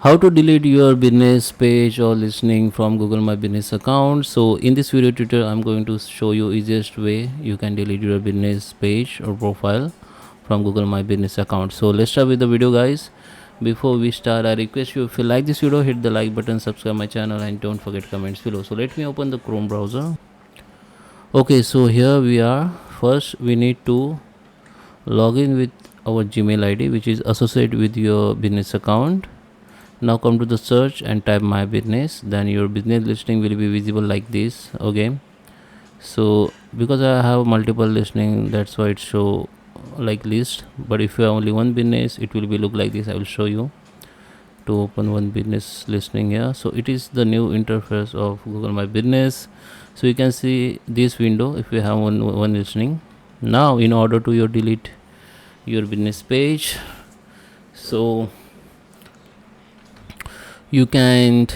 How to delete your business page or listening from Google My Business account. So in this video tutorial I'm going to show you easiest way you can delete your business page or profile from Google My Business account. So let's start with the video, guys. Before we start, I request you, if you like this video, hit the like button, subscribe my channel, and don't forget comments below. So let me open the Chrome browser. Okay, so here we are. First we need to log in with our Gmail ID, which is associated with your business account. Now come to the search and type my business, then your business listing will be visible like this. Okay, so because I have multiple listing, that's why it show like list, but if you have only one business it will be look like this. I will show you to open one business listing here. So it is the new interface of Google My Business. So you can see this window if you have one listing. Now in order to delete your business page, so you can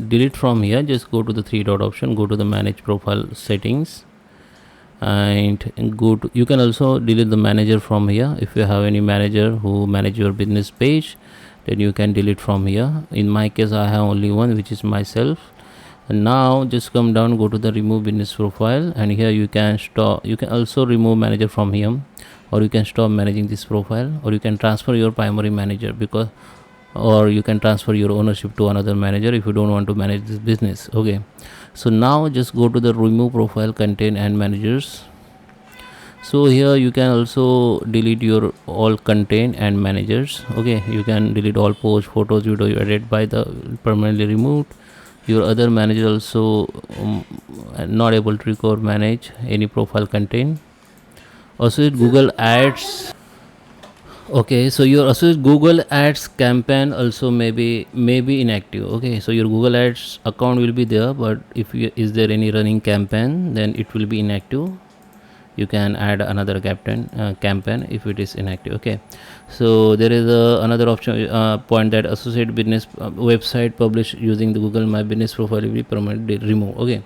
delete from here. Just go to the three dot option, go to the manage profile settings, and go to, you can also delete the manager from here. If you have any manager who manage your business page, then you can delete from here. In my case I have only one, which is myself. And now just come down, go to the remove business profile, and here you can stop. You can also remove manager from here, or you can stop managing this profile, or you can transfer your primary manager, because or you can transfer your ownership to another manager if you don't want to manage this business. Okay, so now just go to the remove profile, content and managers. So here you can also delete your all content and managers. Okay, you can delete all posts, photos, video you added by the permanently removed. Your other manager also not able to record manage any profile content. Also Google Ads. Okay, so your associate Google Ads campaign also may be inactive. Okay, so your Google Ads account will be there, but if is there any running campaign, then it will be inactive. You can add another campaign if it is inactive. Okay, so there is another option point that associate business website published using the Google My Business profile will be permanently removed. Okay,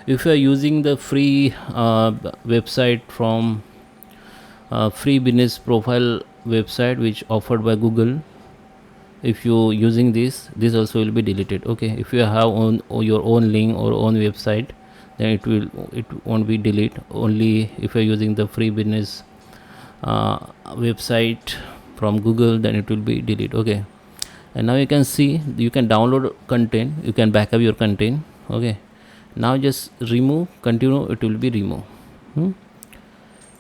if you are using the free website from free business profile website which offered by Google, if you using this also will be deleted. Okay, if you have your own link or own website, then it won't be delete. Only if you're using the free business website from Google, then it will be delete. Okay, and now you can see you can download content, you can backup your content. Okay, now just remove, continue, it will be removed.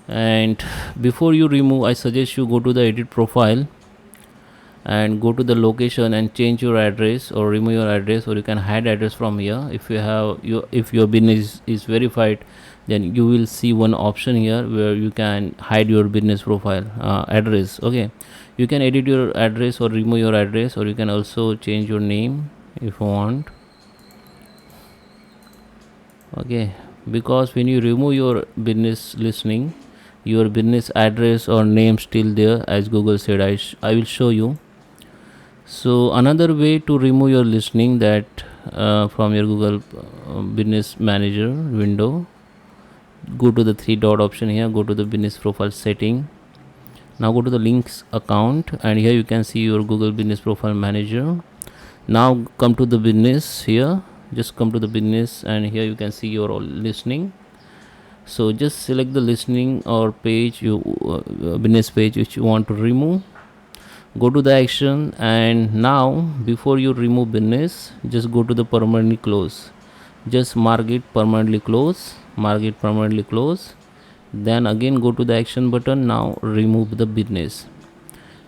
And before you remove, I suggest you go to the edit profile and go to the location and change your address or remove your address, or you can hide address from here. If you have if your business is verified, then you will see one option here where you can hide your business profile address. Okay, you can edit your address or remove your address, or you can also change your name if you want. Okay, because when you remove your business listing, your business address or name still there, as Google said. I will show you. So another way to remove your listing, that from your Google business manager window, go to the three dot option here, go to the business profile setting. Now go to the links account, and here you can see your Google business profile manager. Now come to the business here, just come to the business, and here you can see your listing. So just select the listing or page, you business page which you want to remove. Go to the action, and now before you remove business, just go to the permanently close. Just mark it permanently close, mark it permanently close. Then again go to the action button. Now remove the business,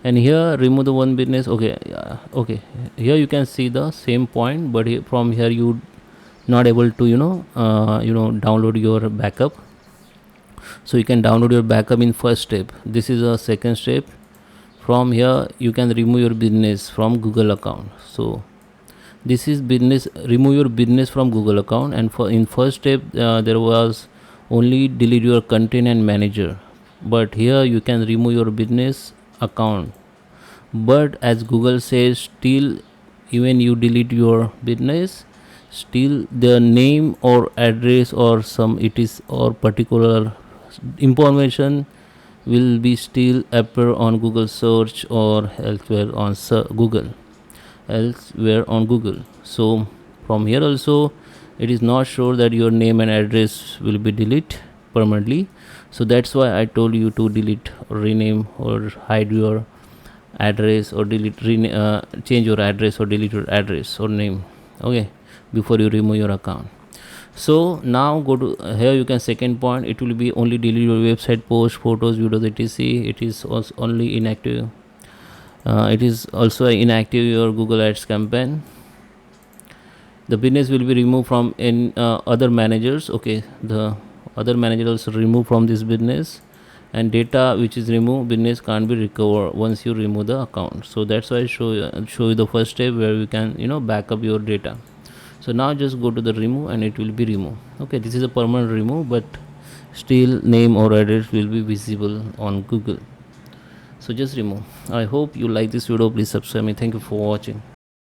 and here remove the one business. Okay, okay, here you can see the same point, but from here you not able to download your backup. So you can download your backup in first step. This is a second step. From here you can remove your business from Google account. So this is business, remove your business from Google account. And for in first step there was only delete your content and manager, but here you can remove your business account. But as Google says, still even you delete your business, still the name or address or some it is or particular information will be still appear on Google search or elsewhere on Google. So from here also it is not sure that your name and address will be deleted permanently. So that's why I told you to delete or rename or hide your address or change your address or delete your address or name, okay, before you remove your account. So now go to here, you can second point, it will be only delete your website post, photos, videos, etc. It is also only inactive. It is also inactive your Google Ads campaign. The business will be removed from in other managers, okay, the other manager also remove from this business, and data which is removed business can't be recovered once you remove the account. So that's why I show you the first step where you can back up your data. So now just go to the remove and it will be removed. Okay, this is a permanent remove, but still name or address will be visible on Google. So just remove. I hope you like this video. Please subscribe me. Thank you for watching.